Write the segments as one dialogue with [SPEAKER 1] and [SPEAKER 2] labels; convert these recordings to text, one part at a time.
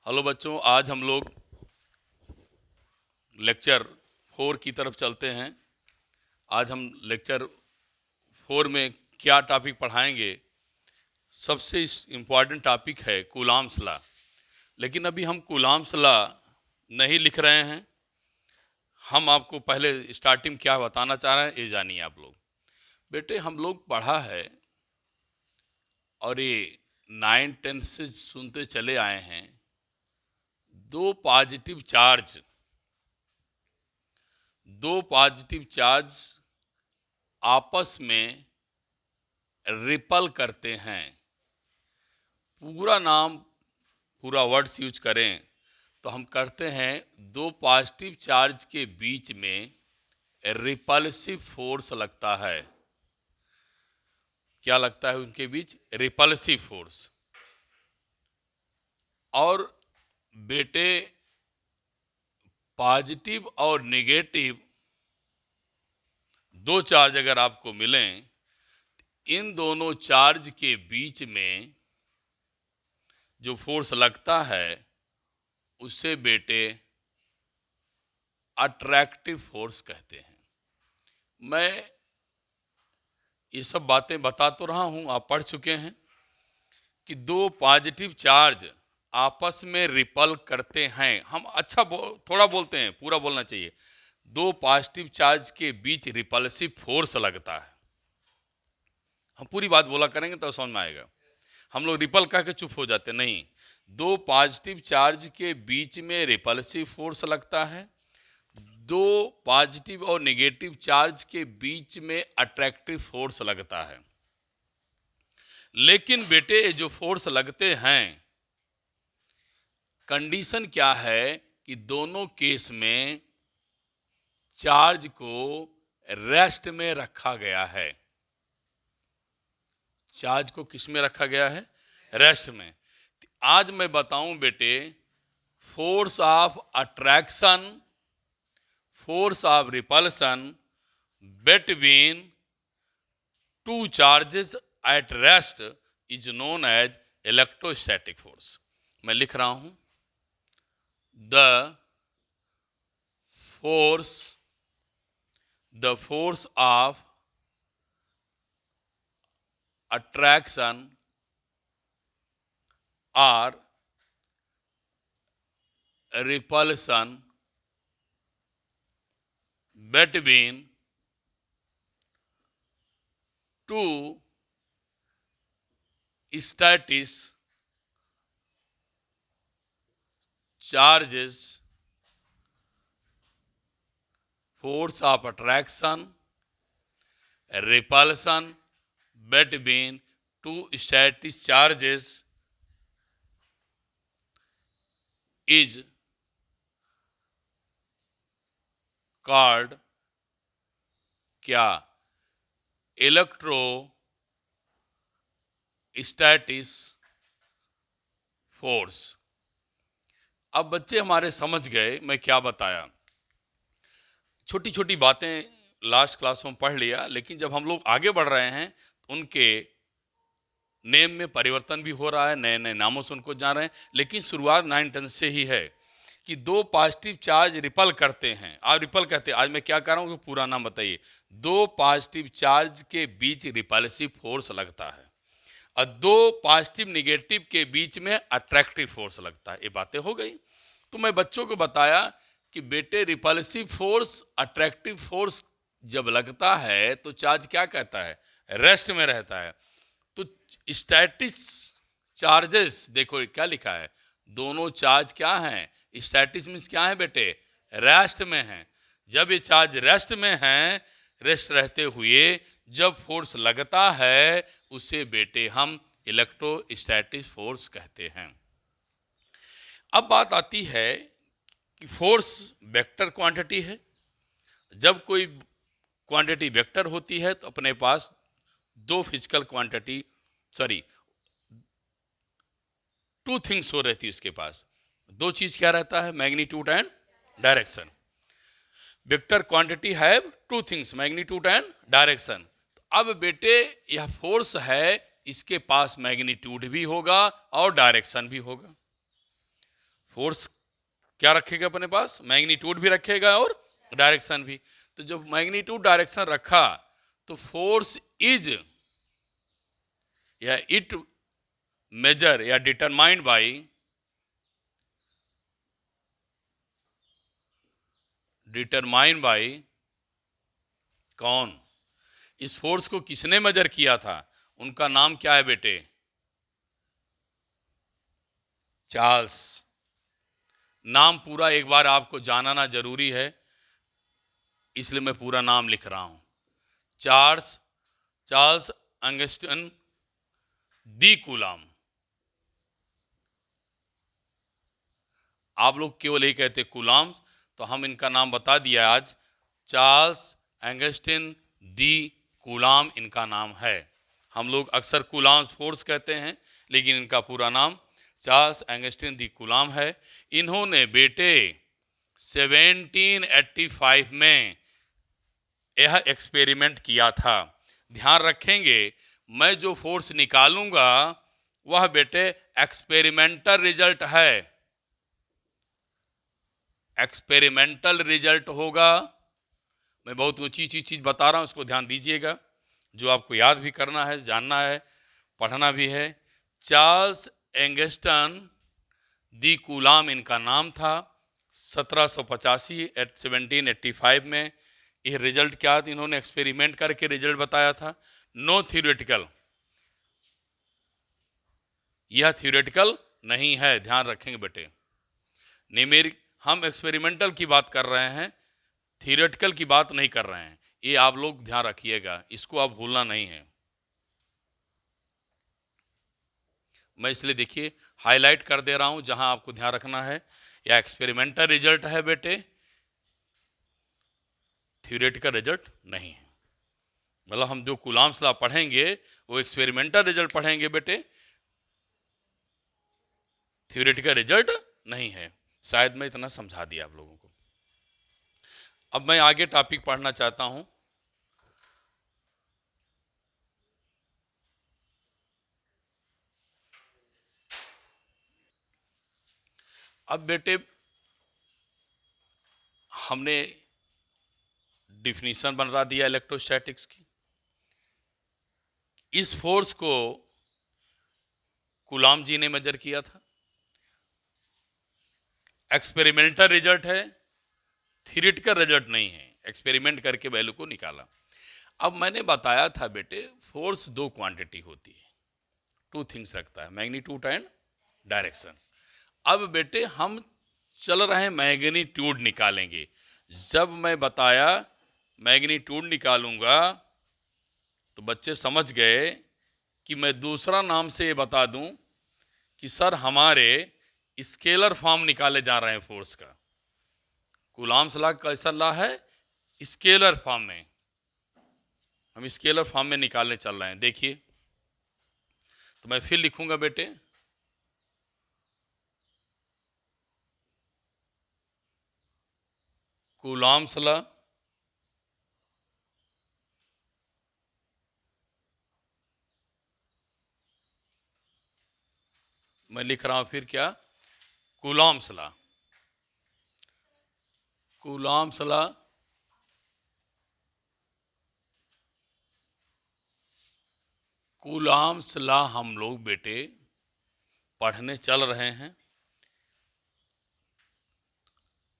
[SPEAKER 1] Hello बच्चों, आज हम लोग लेक्चर 4 की तरफ चलते हैं। आज हम लेक्चर 4 में क्या टॉपिक पढ़ाएंगे। सबसे इम्पॉर्टेंट टॉपिक है कूलाम्स लॉ। लेकिन अभी हम कूलाम्स लॉ नहीं लिख रहे हैं। हम आपको पहले स्टार्टिंग क्या बताना चाह रहे हैं ये जानिए आप लोग। बेटे, हम लोग पढ़ा है और ये 9-10 से सुनते चले आए हैं, दो पॉजिटिव चार्ज आपस में रिपल करते हैं। पूरा वर्ड्स यूज करें तो हम करते हैं दो पॉजिटिव चार्ज के बीच में रिपल्सिव फोर्स लगता है। क्या लगता है उनके बीच? Repulsive force. और बेटे, पॉजिटिव और नेगेटिव दो चार्ज अगर आपको मिलें, इन दोनों चार्ज के बीच में जो फोर्स लगता है उसे बेटे अट्रैक्टिव फोर्स कहते हैं। मैं ये सब बातें बता तो रहा हूं, आप पढ़ चुके हैं कि दो पॉजिटिव चार्ज आपस में रिपल करते हैं। हम थोड़ा बोलते हैं, पूरा बोलना चाहिए। दो पॉजिटिव चार्ज के बीच रिपल्सिव फोर्स लगता है। हम पूरी बात बोला करेंगे तो समझ में आएगा। हम लोग रिपल कह के चुप हो जाते नहीं। दो पॉजिटिव चार्ज के बीच में रिपल्सिव फोर्स लगता है, दो पॉजिटिव और नेगेटिव चार्ज के बीच में अट्रैक्टिव फोर्स लगता है। लेकिन बेटे, जो फोर्स लगते हैं, कंडीशन क्या है कि दोनों केस में चार्ज को रेस्ट में रखा गया है। चार्ज को किस में रखा गया है? रेस्ट में। आज मैं बताऊं बेटे, force of attraction, force of repulsion between two charges at rest is known as electrostatic force. मैं लिख रहा हूं, the force of attraction or repulsion between two static charges, force of attraction, repulsion between two static charges is called क्या? Electrostatic force. अब बच्चे हमारे समझ गए मैं क्या बताया। छोटी छोटी बातें लास्ट क्लास में पढ़ लिया, लेकिन जब हम लोग आगे बढ़ रहे हैं तो उनके नेम में परिवर्तन भी हो रहा है, नए नए नामों से उनको जान रहे हैं। लेकिन शुरुआत 9-10 से ही है कि दो पॉजिटिव चार्ज रिपल करते हैं। आप रिपल कहते हैं, आज मैं क्या कर रहा हूँ, पूरा नाम बताइए। दो पॉजिटिव चार्ज के बीच रिपल्सिव फोर्स लगता है और दो पॉजिटिव निगेटिव के बीच में अट्रैक्टिव फोर्स लगता है। ये बातें हो गई। तो मैं बच्चों को बताया कि बेटे, रिपल्सिव फोर्स अट्रैक्टिव फोर्स जब लगता है तो चार्ज क्या कहता है? रेस्ट में रहता है। तो स्टैटिक चार्जेस, देखो क्या लिखा है, दोनों चार्ज क्या हैं? स्टैटिक मीन्स क्या है बेटे? रेस्ट में है। जब ये चार्ज रेस्ट में है, रेस्ट रहते हुए जब फोर्स लगता है उसे बेटे हम इलेक्ट्रोस्टैटिक फोर्स कहते हैं। अब बात आती है कि फोर्स वेक्टर क्वांटिटी है। जब कोई क्वांटिटी वेक्टर होती है तो अपने पास दो फिजिकल क्वांटिटी, टू थिंग्स हो रहती है उसके पास। दो चीज क्या रहता है? Magnitude and direction. Vector quantity have two things, magnitude and direction. अब बेटे, यह फोर्स है, इसके पास मैग्नीट्यूड भी होगा और डायरेक्शन भी होगा। फोर्स क्या रखेगा अपने पास? मैग्नीट्यूड भी रखेगा और डायरेक्शन भी। तो जब मैग्नीट्यूड डायरेक्शन रखा तो फोर्स इज या इट मेजर या डिटरमाइंड बाई कौन? इस फोर्स को किसने मेजर किया था? उनका नाम क्या है बेटे? चार्ल्स। नाम पूरा एक बार आपको जानना जरूरी है, इसलिए मैं पूरा नाम लिख रहा हूं। चार्ल्स अंगस्टन दी कूलाम। आप लोग केवल ये कहते कूलाम, तो हम इनका नाम बता दिया आज। चार्ल्स एंगस्टिन दी कूलाम इनका नाम है। हम लोग अक्सर कूलाम फोर्स कहते हैं, लेकिन इनका पूरा नाम चार्ल्स एंगस्टिन दी कूलाम है। इन्होंने बेटे 1785 में यह एक्सपेरिमेंट किया था। ध्यान रखेंगे, मैं जो फोर्स निकालूंगा वह बेटे एक्सपेरिमेंटल रिजल्ट है, एक्सपेरिमेंटल रिजल्ट होगा। मैं बहुत ऊंची चीज बता रहा हूं, उसको ध्यान दीजिएगा, जो आपको याद भी करना है, जानना है, पढ़ना भी है। चार्ल्स एंगस्टन दी कूलाम इनका नाम था। 1785 में यह रिजल्ट क्या था? इन्होंने एक्सपेरिमेंट करके रिजल्ट बताया था। नो थ्योरेटिकल, यह थ्योरेटिकल नहीं है, ध्यान रखेंगे बेटे। न्यूमेरिक, हम एक्सपेरिमेंटल की बात कर रहे हैं, थ्योरेटिकल की बात नहीं कर रहे हैं। ये आप लोग ध्यान रखिएगा, इसको आप भूलना नहीं है। मैं इसलिए देखिए हाईलाइट कर दे रहा हूं जहां आपको ध्यान रखना है। यह एक्सपेरिमेंटल रिजल्ट है बेटे, थ्योरेटिकल रिजल्ट नहीं है। मतलब हम जो कूलाम्स लॉ पढ़ेंगे वो एक्सपेरिमेंटल रिजल्ट पढ़ेंगे बेटे, थ्योरेटिकल रिजल्ट नहीं है। शायद मैं इतना समझा दिया आप लोगों को। अब मैं आगे टॉपिक पढ़ना चाहता हूं। अब बेटे हमने डिफिनीशन बना दिया इलेक्ट्रोस्टैटिक्स की। इस फोर्स को कूलाम जी ने मेजर किया था। एक्सपेरिमेंटल रिजल्ट है, थ्योरेटिकल रिजल्ट नहीं है। एक्सपेरिमेंट करके वैल्यू को निकाला। अब मैंने बताया था बेटे फोर्स दो क्वांटिटी होती है, टू थिंग्स रखता है, मैग्नीट्यूड एंड डायरेक्शन। अब बेटे हम चल रहे हैं मैग्नीट्यूड निकालेंगे। जब मैं बताया मैग्नीट्यूड निकालूंगा तो बच्चे समझ गए कि मैं दूसरा नाम से ये बता दूं कि सर हमारे स्केलर फॉर्म निकाले जा रहे हैं फोर्स का। कूलाम्स लॉ कैसा लॉ है? स्केलर फॉर्म में, हम स्केलर फॉर्म में निकालने चल रहे हैं। देखिए, तो मैं फिर लिखूंगा बेटे, कूलाम्स लॉ मैं लिख रहा हूं फिर क्या? Coulombs law. Coulombs law coulombs law हम लोग बेटे पढ़ने चल रहे हैं।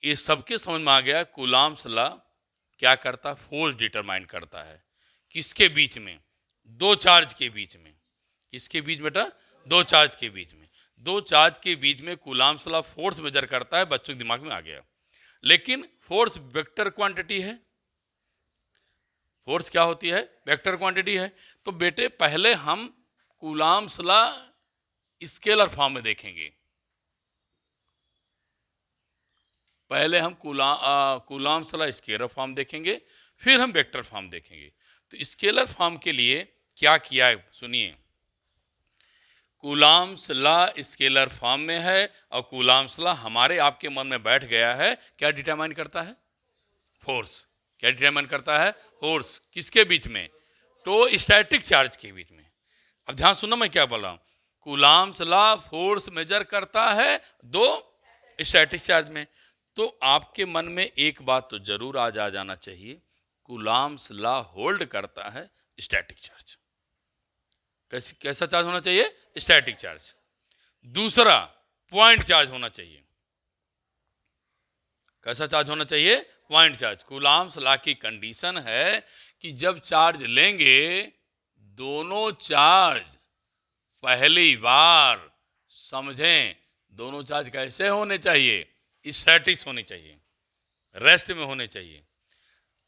[SPEAKER 1] ये सबके समझ में आ गया कूलाम्स लॉ क्या करता है? फोर्स डिटरमाइन करता है। किसके बीच में? दो चार्ज के बीच में। किसके बीच बेटा? दो चार्ज के बीच में। दो चार्ज के बीच में कूलाम्स लॉ फोर्स मेजर करता है। बच्चों के दिमाग में आ गया। लेकिन फोर्स वेक्टर क्वांटिटी है। फोर्स क्या होती है? वेक्टर क्वांटिटी है। तो बेटे पहले हम कूलाम्स लॉ स्केलर फॉर्म में देखेंगे। पहले हम कूलाम्स लॉ स्केलर फॉर्म देखेंगे, फिर हम वेक्टर फॉर्म देखेंगे। तो स्केलर फॉर्म के लिए क्या किया है सुनिए। कूलाम्स लॉ स्केलर फॉर्म में है और कूलाम्स लॉ हमारे आपके मन में बैठ गया है। क्या डिटरमाइन करता है? फोर्स। क्या डिटरमाइन करता है? फोर्स। किसके बीच में? तो स्टैटिक चार्ज के बीच में। अब ध्यान सुनना मैं क्या बोल रहा हूं। कूलाम्स लॉ फोर्स मेजर करता है दो स्टैटिक चार्ज में। तो आपके मन में एक बात तो जरूर आज आ जाना चाहिए, कूलाम्स लॉ होल्ड करता है स्टैटिक चार्ज। कैसा चार्ज होना चाहिए? Static charge. दूसरा, पॉइंट चार्ज होना चाहिए। कैसा चार्ज होना चाहिए? Point charge. कूलाम्स लॉ की कंडीशन है कि जब चार्ज लेंगे, दोनों चार्ज पहली बार, समझें, दोनों चार्ज कैसे होने चाहिए? स्टैटिक होने चाहिए, रेस्ट में होने चाहिए।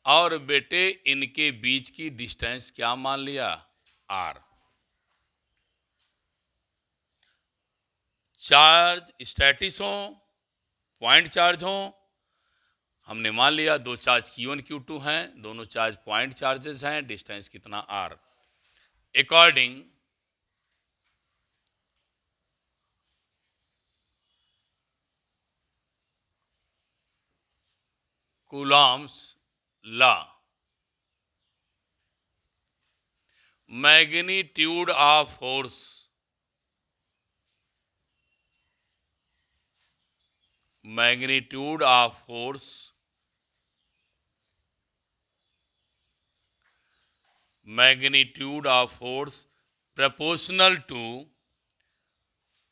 [SPEAKER 1] और बेटे इनके बीच की डिस्टेंस क्या मान लिया? आर। चार्ज स्टैटिक हो, पॉइंट चार्ज हो, हमने मान लिया दो चार्ज Q1 Q2 हैं, दोनों चार्ज पॉइंट चार्जेस हैं, डिस्टेंस कितना? R। According Coulomb's law, magnitude of force, magnitude of force, magnitude of force proportional to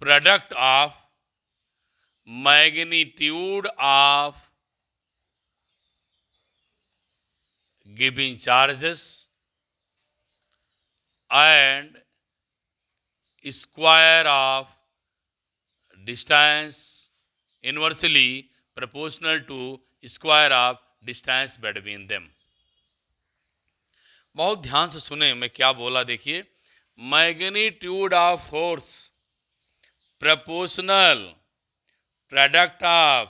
[SPEAKER 1] product of magnitude of giving charges and square of distance inversely proportional to square of distance between them। बहुत ध्यान से सुने मैं क्या बोला, देखिए। Magnitude of force proportional product of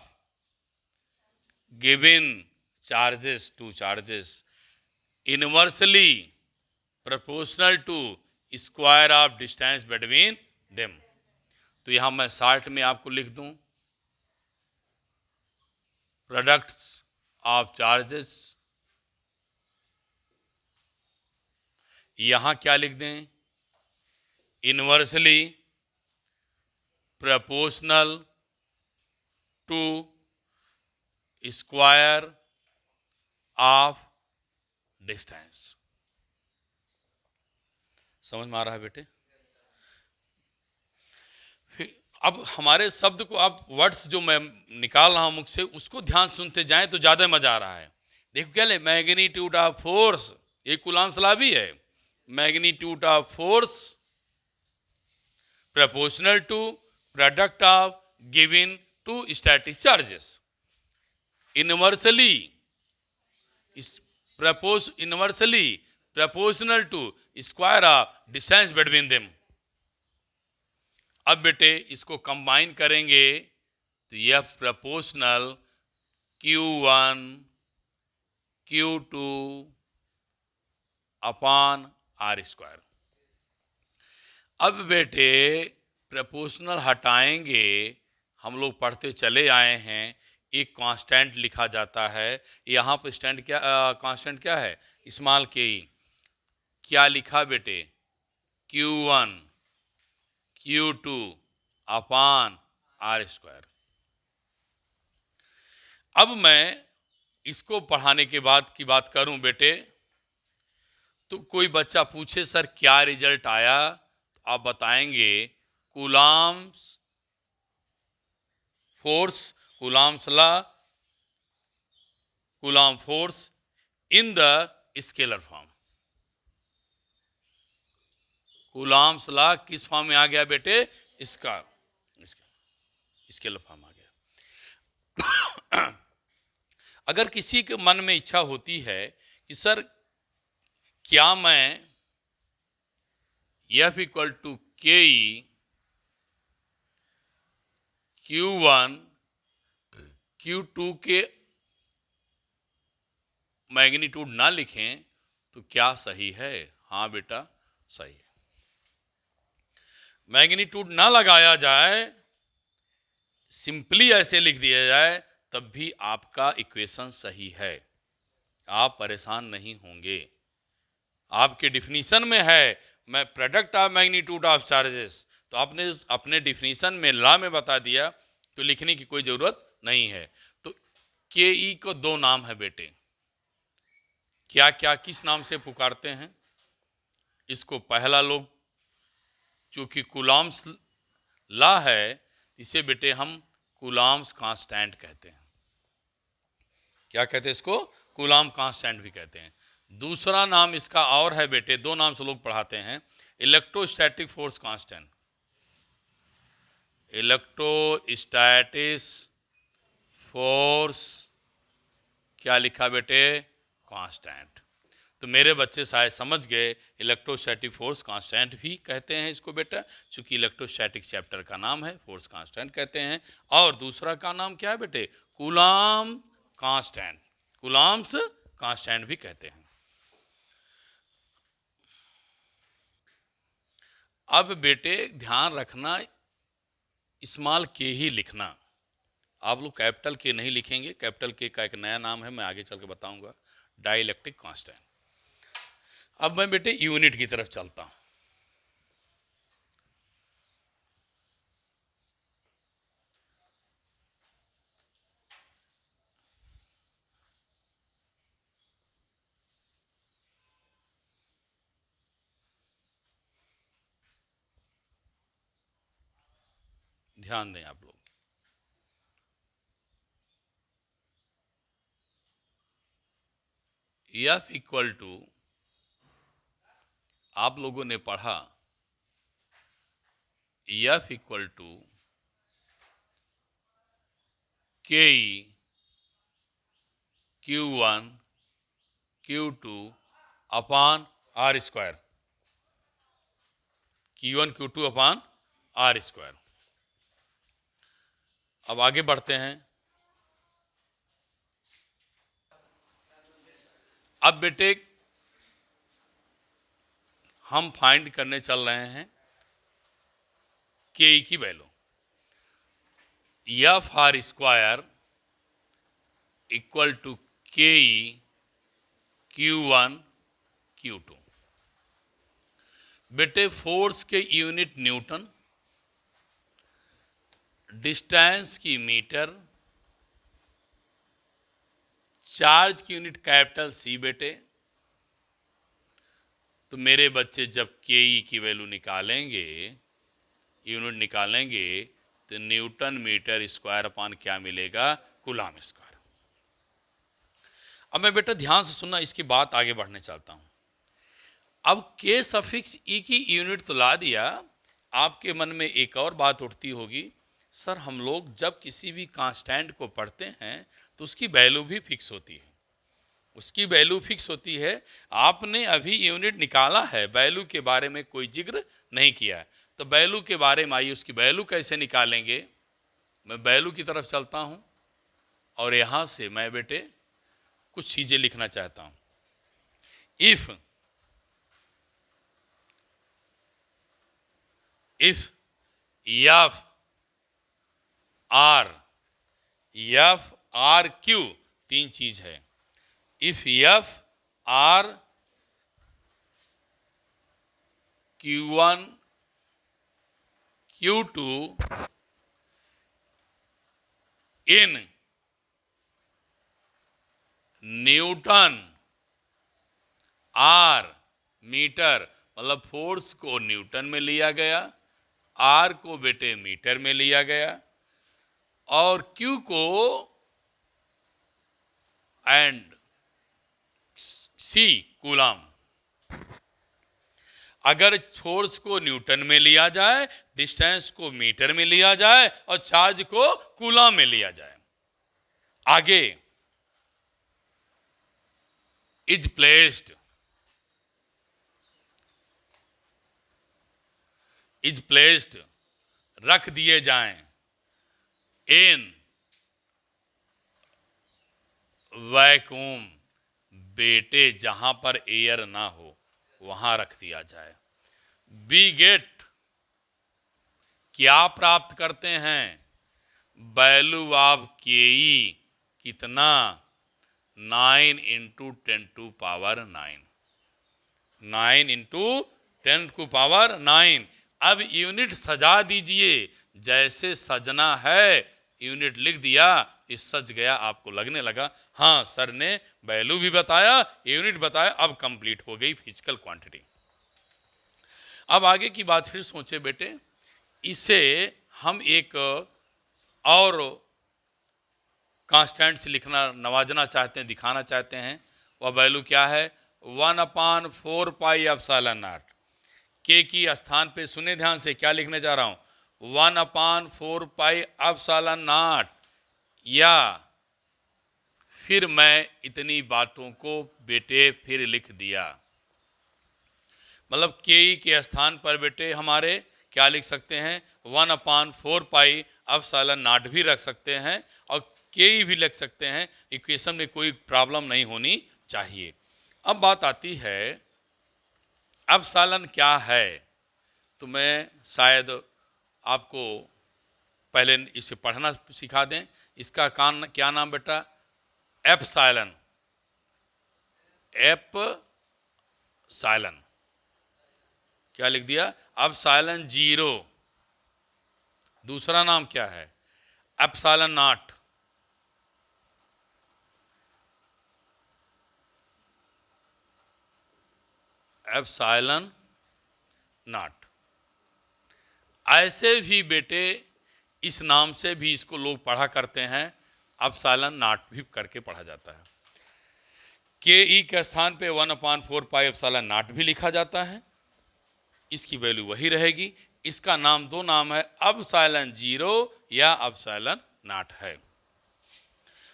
[SPEAKER 1] given charges, two charges, inversely proportional to square of distance between them। तो यहां मैं शॉर्ट में आपको लिख दूं, प्रोडक्ट्स ऑफ चार्जेस, यहां क्या लिख दें? Inversely proportional to square of distance. समझ में आ रहा है बेटे? फिर अब हमारे शब्द को, आप वर्ड्स जो मैं निकाल रहा हूं मुख से, उसको ध्यान सुनते जाएं तो ज्यादा मजा आ रहा है। देखो क्या ले, मैग्नीट्यूड ऑफ फोर्स, ये कूलॉम्स लॉ भी है। Magnitude of force proportional to product of given two static charges, inversely proportional to square of distance between them। अब बेटे इसको कंबाइन करेंगे तो यह proportional Q1 Q2 upon R square. अब बेटे प्रोपोर्शनल हटाएंगे, हम लोग पढ़ते चले आए हैं, एक कांस्टेंट लिखा जाता है। यहाँ पर स्टैंड क्या, कांस्टेंट क्या है? स्मॉल के। क्या लिखा बेटे? Q1 Q2 upon R square. अब मैं इसको पढ़ाने के बाद की बात करूं बेटे, तो कोई बच्चा पूछे सर क्या रिजल्ट आया, तो आप बताएंगे Coulomb's force, Coulomb's law, Coulomb force in the scalar form. Coulomb's law किस फॉर्म में आ गया बेटे? इसका स्केलर फॉर्म आ गया। अगर किसी के मन में इच्छा होती है कि सर क्या मैं F equal to KE Q1 Q2 के मैग्नीट्यूड ना लिखें तो क्या सही है? हाँ बेटा सही है। मैग्नीट्यूड ना लगाया जाए, सिंपली ऐसे लिख दिया जाए, तब भी आपका इक्वेशन सही है, आप परेशान नहीं होंगे। आपके डिफिनीशन में है मैं product of magnitude of charges, तो आपने अपने डिफिनीशन में लॉ में बता दिया तो लिखने की कोई ज़रूरत नहीं है। तो के ई को दो नाम है बेटे, क्या क्या किस नाम से पुकारते हैं इसको? पहला लोग चूंकि कूलॉम्स ला है, इसे बेटे हम कूलॉम्स कांस्टेंट कहते हैं। क्या कहते हैं इसको? कूलॉम कांस्टेंट भी कहते हैं। दूसरा नाम इसका और है बेटे, दो नाम से लोग पढ़ाते हैं, इलेक्ट्रोस्टैटिक फोर्स कांस्टेंट। इलेक्ट्रोस्टैटिस फोर्स क्या लिखा बेटे? कांस्टेंट। तो मेरे बच्चे शायद समझ गए, इलेक्ट्रोस्टैटिक फोर्स कांस्टेंट भी कहते हैं इसको बेटा, चूंकि इलेक्ट्रोस्टैटिक चैप्टर का नाम है, फोर्स कांस्टेंट कहते हैं। और दूसरा का नाम क्या है बेटे? कूलॉम कांस्टेंट, कूलॉम्स कांस्टेंट भी कहते हैं। अब बेटे ध्यान रखना, स्मॉल के ही लिखना, आप लोग कैपिटल के नहीं लिखेंगे। कैपिटल के का एक नया नाम है, मैं आगे चल के बताऊंगा, डाइलेक्ट्रिक कांस्टेंट। अब मैं बेटे यूनिट की तरफ चलता हूं। ध्यान दें आप लोग, एफ इक्वल टू, आप लोगों ने पढ़ा F equal to K E Q1 Q2 upon R square, Q1 Q2 upon R square. अब आगे बढ़ते हैं। अब बेटे हम फाइंड करने चल रहे हैं के ई की value. F R square equal to K E Q1 Q2। बेटे फोर्स के यूनिट न्यूटन, डिस्टेंस की मीटर, चार्ज की यूनिट कैपिटल सी बेटे। तो मेरे बच्चे जब के ई की वैल्यू निकालेंगे, यूनिट निकालेंगे, तो न्यूटन मीटर स्क्वायर अपान क्या मिलेगा? Coulomb square. अब मैं बेटा ध्यान से सुनना, इसकी बात आगे बढ़ने चाहता हूं। अब के सफिक्स ई की यूनिट तो ला दिया, आपके मन में एक और बात उठती होगी, सर हम लोग जब किसी भी कांस्टेंट को पढ़ते हैं तो उसकी वैल्यू भी फिक्स होती है, उसकी वैल्यू फिक्स होती है। आपने अभी यूनिट निकाला है, वैल्यू के बारे में कोई जिक्र नहीं किया है, तो वैल्यू के बारे में आइए, उसकी वैल्यू कैसे निकालेंगे। मैं वैल्यू की तरफ चलता हूं और यहां से मैं बेटे कुछ चीजें लिखना चाहता हूं। इफ एफ आर क्यू, तीन चीज है। If F R Q1 Q2 in newton R metre, मतलब फोर्स को न्यूटन में लिया गया, आर को बेटे मीटर में लिया गया, और क्यू को एंड सी कूलॉम। अगर फोर्स को न्यूटन में लिया जाए, डिस्टेंस को मीटर में लिया जाए और चार्ज को कूलॉम में लिया जाए, आगे इज प्लेस्ड रख दिए जाएं इन वैक्यूम, बेटे जहां पर एयर ना हो वहां रख दिया जाए। बी गेट, क्या प्राप्त करते हैं? वैल्यू ऑफ के ई कितना? 9 इंटू 10⁹9, 9 इंटू 10⁹9। अब यूनिट सजा दीजिए जैसे सजना है यूनिट लिख दिया, ये सच गया, आपको लगने लगा हाँ सर ने वैल्यू भी बताया, यूनिट बताया, अब कंप्लीट हो गई फिजिकल क्वांटिटी। अब आगे की बात फिर सोचे बेटे, इसे हम एक और कांस्टेंट से लिखना नवाजना चाहते हैं, दिखाना चाहते हैं। वह वैल्यू क्या है? 1/4 पाई एप्सिलॉन नॉट। के की स्थान पे सुने ध्यान से, क्या लिखने जा रहा हूं? 1/4 पाई एप्सिलॉन नॉट। या फिर मैं इतनी बातों को बेटे फिर लिख दिया, मतलब के स्थान पर बेटे हमारे क्या लिख सकते हैं? 1/4 पाई एप्सिलॉन नॉट भी रख सकते हैं और के भी लिख सकते हैं। इक्वेशन में कोई प्रॉब्लम नहीं होनी चाहिए। अब बात आती है एप्सिलॉन क्या है, तो मैं शायद आपको पहले इसे पढ़ना सिखा दें। इसका क्या नाम बेटा? एप्सिलॉन। एप्सिलॉन क्या लिख दिया? एप्सिलॉन 0। दूसरा नाम क्या है? Epsilon not. Epsilon not. ऐसे भी बेटे इस नाम से भी इसको लोग पढ़ा करते हैं, एप्सिलॉन नॉट भी करके पढ़ा जाता है। के ई के स्थान पे 1/4 पाई एप्सिलॉन नॉट भी लिखा जाता है, इसकी वैल्यू वही रहेगी। इसका नाम दो नाम है, एप्सिलॉन 0 या एप्सिलॉन नॉट है।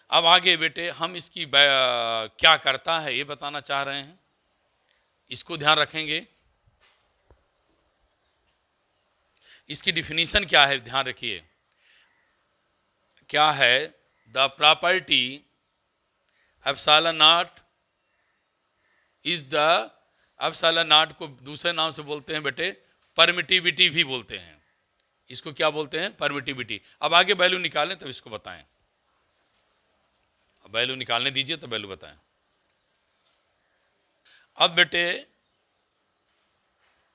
[SPEAKER 1] अब आगे बेटे हम इसकी क्या करता है ये बताना चाह रहे हैं, इसको ध्यान रखेंगे। इसकी डिफिनीशन क्या है ध्यान रखिए, क्या है? The property epsilon not is the, epsilon not को दूसरे नाम से बोलते हैं बेटे परमिटिविटी भी बोलते हैं। इसको क्या बोलते हैं? परमिटिविटी। अब आगे वैल्यू निकालें तब इसको बताएं। वैल्यू निकालने दीजिए तो वैल्यू बताएं। अब बेटे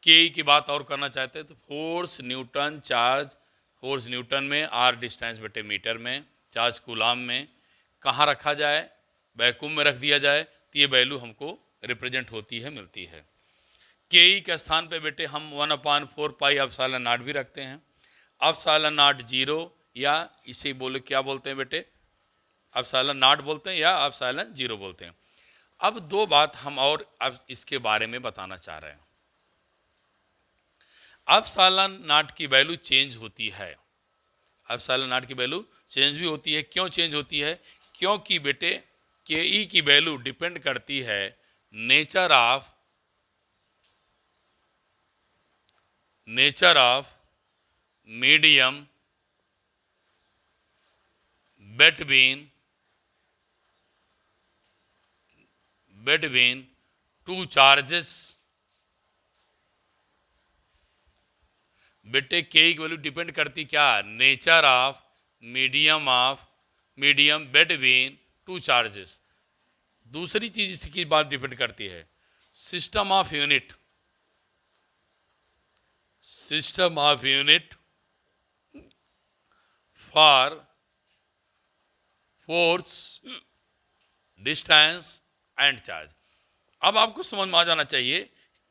[SPEAKER 1] के की बात और करना चाहते हैं तो force Newton charge, force Newton में, आर डिस्टेंस बेटे मीटर में, चार्ज कूलाम में, कहाँ रखा जाए? वैक्यूम में रख दिया जाए तो ये वैल्यू हमको रिप्रेजेंट होती है, मिलती है। के ई के स्थान पे बेटे हम 1/4 पाई एप्सिलॉन नॉट भी रखते हैं। एप्सिलॉन नॉट 0 या इसे बोले क्या बोलते हैं बेटे? एप्सिलॉन नॉट बोलते हैं या एप्सिलॉन 0 बोलते हैं। अब दो बात हम और अब इसके बारे में बताना चाह रहे हैं। एप्सिलॉन नॉट की वैल्यू चेंज होती है, एप्सिलॉन नॉट की वैल्यू चेंज भी होती है। क्यों चेंज होती है? क्योंकि बेटे के ई की वैल्यू डिपेंड करती है nature of medium between two charges. बेटे के की वैल्यू डिपेंड करती क्या? Nature of medium between two charges. दूसरी चीज इसकी बात डिपेंड करती है system of unit for force distance and charge. अब आपको समझ में आ जाना चाहिए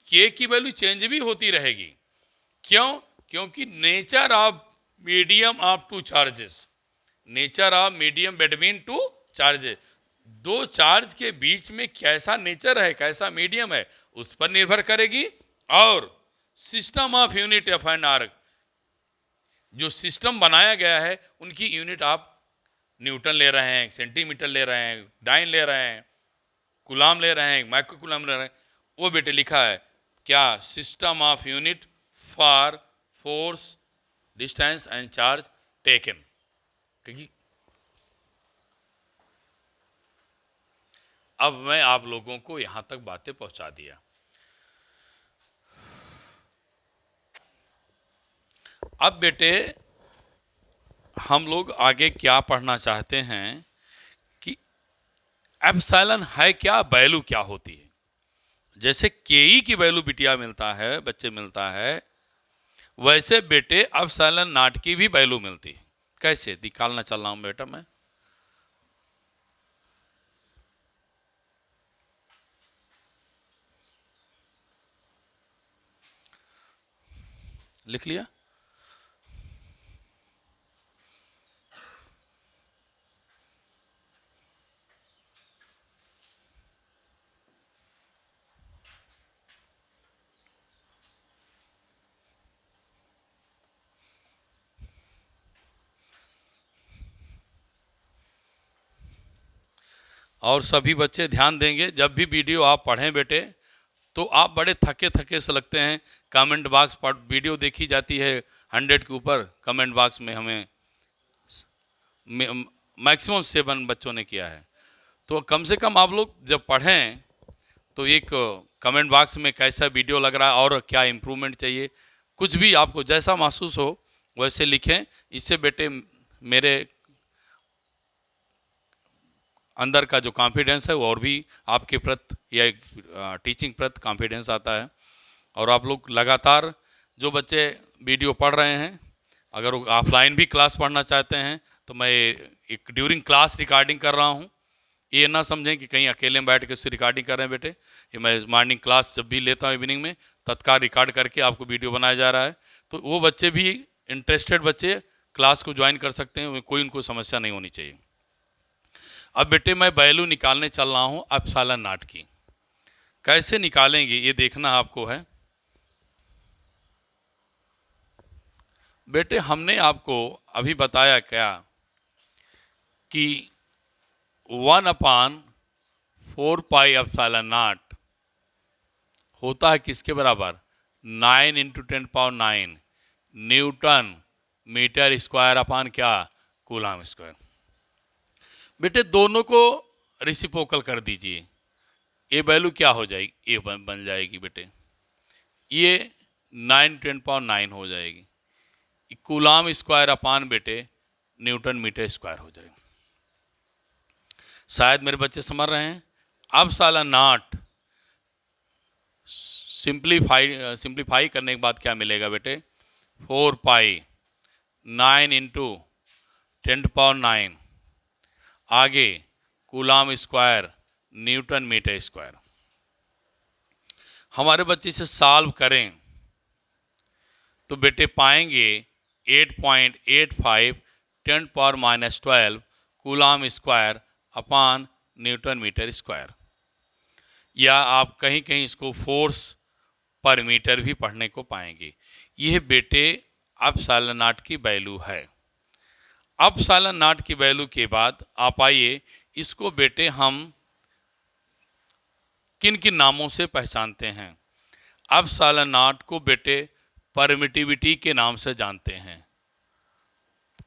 [SPEAKER 1] के की वैल्यू चेंज भी होती रहेगी। क्यों? क्योंकि nature of medium of two charges, nature of medium between two charges, दो चार्ज के बीच में कैसा नेचर है, कैसा मीडियम है, उस पर निर्भर करेगी। और system of unit F and R, जो सिस्टम बनाया गया है उनकी यूनिट आप न्यूटन ले रहे हैं, सेंटीमीटर ले रहे हैं, डाइन ले रहे हैं, कूलाम ले रहे हैं, माइक्रो कूलाम ले रहे हैं, वो बेटे लिखा है क्या? System of unit for force distance and charge taken. क्योंकि अब मैं आप लोगों को यहां तक बातें पहुंचा दिया। अब बेटे हम लोग आगे क्या पढ़ना चाहते हैं कि एप्सिलॉन है क्या, वैल्यू क्या होती है। जैसे के ई की वैल्यू बिटिया मिलता है, बच्चे मिलता है, वैसे बेटे एप्सिलॉन नॉट की भी वैल्यू मिलती है। कैसे निकालना चल रहा हूँ बेटा मैं। लिख लिया। और सभी बच्चे ध्यान देंगे, जब भी वीडियो आप पढ़ें बेटे तो आप बड़े थके थके से लगते हैं। कमेंट बॉक्स पर वीडियो देखी जाती है 100 के ऊपर, कमेंट बॉक्स में हमें मैक्सिमम 7 बच्चों ने किया है। तो कम से कम आप लोग जब पढ़ें तो एक कमेंट बॉक्स में कैसा वीडियो लग रहा है और क्या इम्प्रूवमेंट चाहिए, कुछ भी आपको जैसा महसूस हो वैसे लिखें। इससे बेटे मेरे अंदर का जो कॉन्फिडेंस है वो और भी आपके प्रति या टीचिंग प्रति कॉन्फिडेंस आता है। और आप लोग लगातार जो बच्चे वीडियो पढ़ रहे हैं, अगर वो ऑफलाइन भी क्लास पढ़ना चाहते हैं तो मैं एक ड्यूरिंग क्लास रिकॉर्डिंग कर रहा हूँ। ये ना समझें कि कहीं अकेले में बैठ के उससे रिकॉर्डिंग कर रहे हैं बेटे। ये मैं मॉर्निंग क्लास जब भी लेता हूँ इवनिंग में, तत्काल रिकॉर्ड करके आपको वीडियो बनाया जा रहा है। तो वो बच्चे भी, इंटरेस्टेड बच्चे क्लास को ज्वाइन कर सकते हैं, कोई उनको समस्या नहीं होनी चाहिए। अब बेटे मैं वैल्यू निकालने चल रहा हूँ एप्सिलॉन नॉट की। कैसे निकालेंगे ये देखना आपको है बेटे। हमने आपको अभी बताया क्या कि 1/4 पाई एप्सिलॉन नॉट होता है किसके बराबर, 9 × 10⁹ न्यूटन मीटर स्क्वायर अपान क्या, कूलम स्क्वायर। बेटे दोनों को रेसिप्रोकल कर दीजिए, ये वैल्यू क्या हो जाएगी, ये बन जाएगी बेटे, ये 9 × 10⁹ हो जाएगी। कूलम स्क्वायर अपान बेटे न्यूटन मीटर स्क्वायर हो जाएगा। शायद मेरे बच्चे समझ रहे हैं। अब एप्सिलॉन नॉट सिंप्लीफाई करने के बाद क्या मिलेगा बेटे, 4 पाई 9 × 10⁹ आगे coulomb square newton metre square. हमारे बच्चे से सॉल्व करें तो बेटे पाएंगे 8.85 10⁻⁻12 coulomb square upon newton metre square. या आप कहीं कहीं इसको फोर्स पर मीटर भी पढ़ने को पाएंगे। यह बेटे एप्सिलॉन नॉट की वैल्यू है। एप्सिलॉन नॉट की वैल्यू के बाद आप आइए, इसको बेटे हम किन किन नामों से पहचानते हैं। एप्सिलॉन नॉट को बेटे परमिटिविटी के नाम से जानते हैं।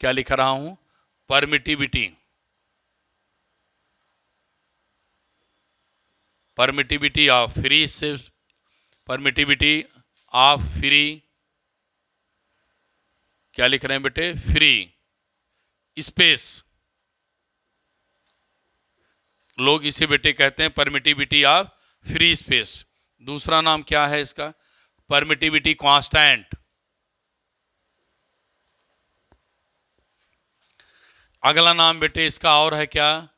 [SPEAKER 1] क्या लिख रहा हूं, permittivity. Permittivity of free space, permittivity of free, क्या लिख रहे हैं बेटे, फ्री स्पेस। लोग इसे बेटे कहते हैं परमिटिविटी ऑफ फ्री स्पेस। दूसरा नाम क्या है इसका, परमिटिविटी कांस्टेंट। अगला नाम बेटे इसका और है क्या,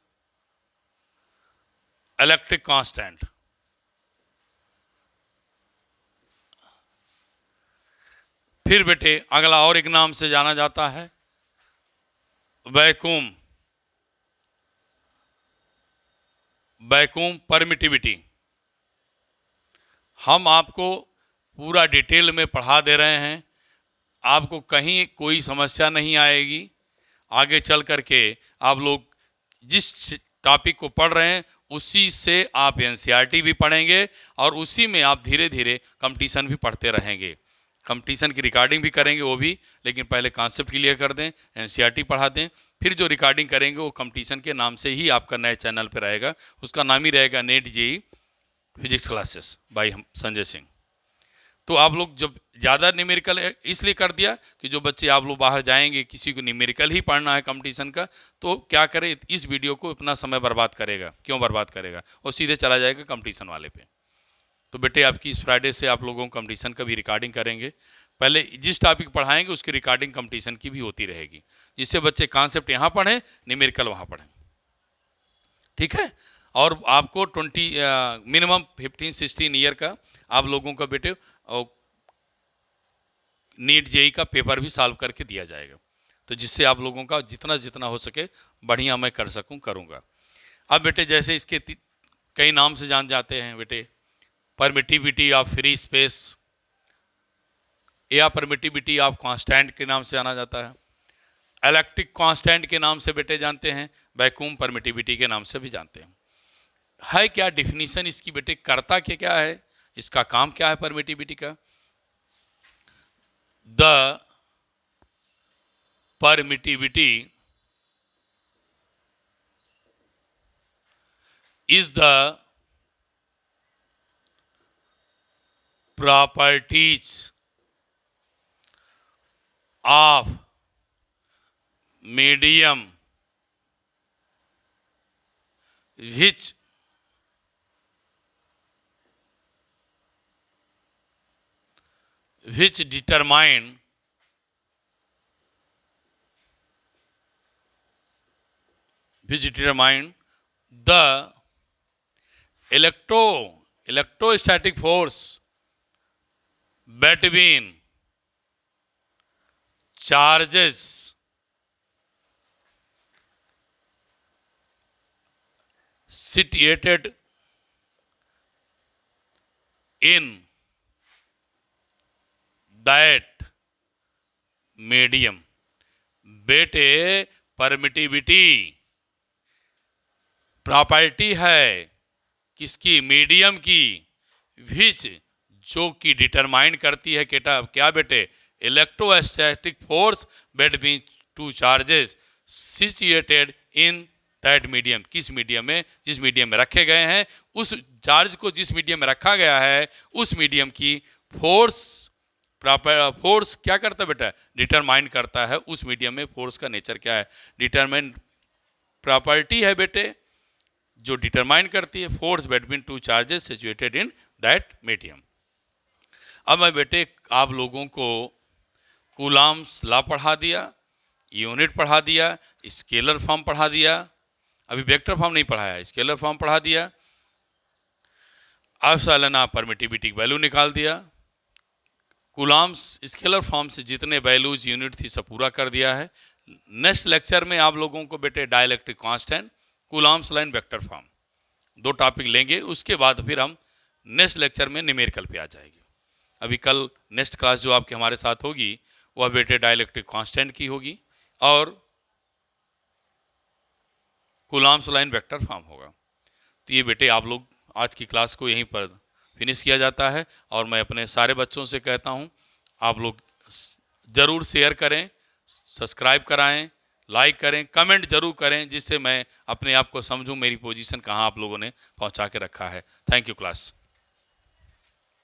[SPEAKER 1] इलेक्ट्रिक कांस्टेंट। फिर बेटे अगला और एक नाम से जाना जाता है वैक्यूम, वैक्यूम परमिटिविटी। हम आपको पूरा डिटेल में पढ़ा दे रहे हैं, आपको कहीं कोई समस्या नहीं आएगी। आगे चल करके आप लोग जिस टॉपिक को पढ़ रहे हैं उसी से आप एनसीईआरटी भी पढ़ेंगे और उसी में आप धीरे धीरे कंपटीशन भी पढ़ते रहेंगे। कंपटीशन की रिकॉर्डिंग भी करेंगे वो भी, लेकिन पहले कॉन्सेप्ट क्लियर कर दें, एनसीईआरटी पढ़ा दें, फिर जो रिकॉर्डिंग करेंगे वो कंपटीशन के नाम से ही आपका नए चैनल पर रहेगा। उसका नाम ही रहेगा net JEE physics classes bye Sanjay Singh. तो आप लोग जब ज़्यादा न्यूमेरिकल इसलिए कर दिया कि जो बच्चे आप लोग बाहर जाएंगे, किसी को न्यूमेरिकल ही पढ़ना है कंपटीशन का, तो क्या करे, इस वीडियो को अपना समय बर्बाद करेगा। क्यों बर्बाद करेगा, और सीधे चला जाएगा कंपटीशन वाले पे। तो बेटे आपकी इस फ्राइडे से आप लोगों को कंपटीशन का भी रिकॉर्डिंग करेंगे। पहले जिस टॉपिक पढ़ाएंगे उसकी रिकॉर्डिंग कंपटीशन की भी होती रहेगी। जिससे बच्चे कॉन्सेप्ट यहाँ पढ़ें, न्यूमेरिकल वहाँ पढ़ें। ठीक है। और आपको 20 मिनिमम 15-16 ईयर का आप लोगों का बेटे नीट जेई का पेपर भी सॉल्व करके दिया जाएगा, तो जिससे आप लोगों का जितना जितना हो सके बढ़िया मैं कर सकूं करूंगा। अब बेटे जैसे इसके कई नाम से जान जाते हैं बेटे, परमिटिविटी ऑफ फ्री स्पेस या परमिटिविटी ऑफ कांस्टेंट के नाम से जाना जाता है, इलेक्ट्रिक कांस्टेंट के नाम से बेटे जानते हैं, वैक्यूम परमिटिविटी के नाम से भी जानते हैं। है क्या डिफिनीशन इसकी बेटे, करता क्या है, इसका काम क्या है परमिटिविटी का? The permittivity is the properties of medium which determine the electrostatic force between charges situated in that medium। बेटे परमिटिविटी प्रॉपर्टी है किसकी? मीडियम की, विच जो कि डिटरमाइन करती है क्या बेटे? Electrostatic force between two charges situated in that medium. किस मीडियम में? जिस मीडियम में रखे गए हैं, उस चार्ज को जिस मीडियम में रखा गया है उस मीडियम की फोर्स क्या करता है बेटा? डिटरमाइन करता है उस मीडियम में फोर्स का नेचर क्या है। डिटरमाइन प्रॉपर्टी है बेटे जो डिटरमाइन करती है force between two charges situated in that medium. अब मैं बेटे आप लोगों को कूलॉम्स लॉ पढ़ा दिया, यूनिट पढ़ा दिया, स्केलर फॉर्म पढ़ा दिया, अभी वेक्टर फॉर्म नहीं पढ़ाया है, स्केलर फॉर्म पढ़ा दिया। अब सालाना परमिटिविटी वैल्यू निकाल दिया, कूलॉम्स स्केलर फॉर्म से जितने वैल्यूज यूनिट थी सब पूरा कर दिया है। नेक्स्ट लेक्चर में आप लोगों को बेटे dielectric constant, Coulomb's line, vector form 2 topic लेंगे, उसके बाद फिर हम नेक्स्ट लेक्चर में न्यूमेरिकल पे आ जाएंगे। अभी कल नेक्स्ट क्लास जो आपके हमारे साथ होगी वह बेटे डाइलेक्ट्रिक कांस्टेंट की होगी और कूलॉम्स लाइन वेक्टर फॉर्म होगा। तो ये बेटे आप लोग आज की क्लास को यहीं पर फिनिश किया जाता है और मैं अपने सारे बच्चों से कहता हूँ आप लोग ज़रूर शेयर करें, सब्सक्राइब कराएं, लाइक करें, कमेंट जरूर करें, जिससे मैं अपने आप को समझूं मेरी पोजीशन कहाँ आप लोगों ने पहुँचा के रखा है। Thank you class.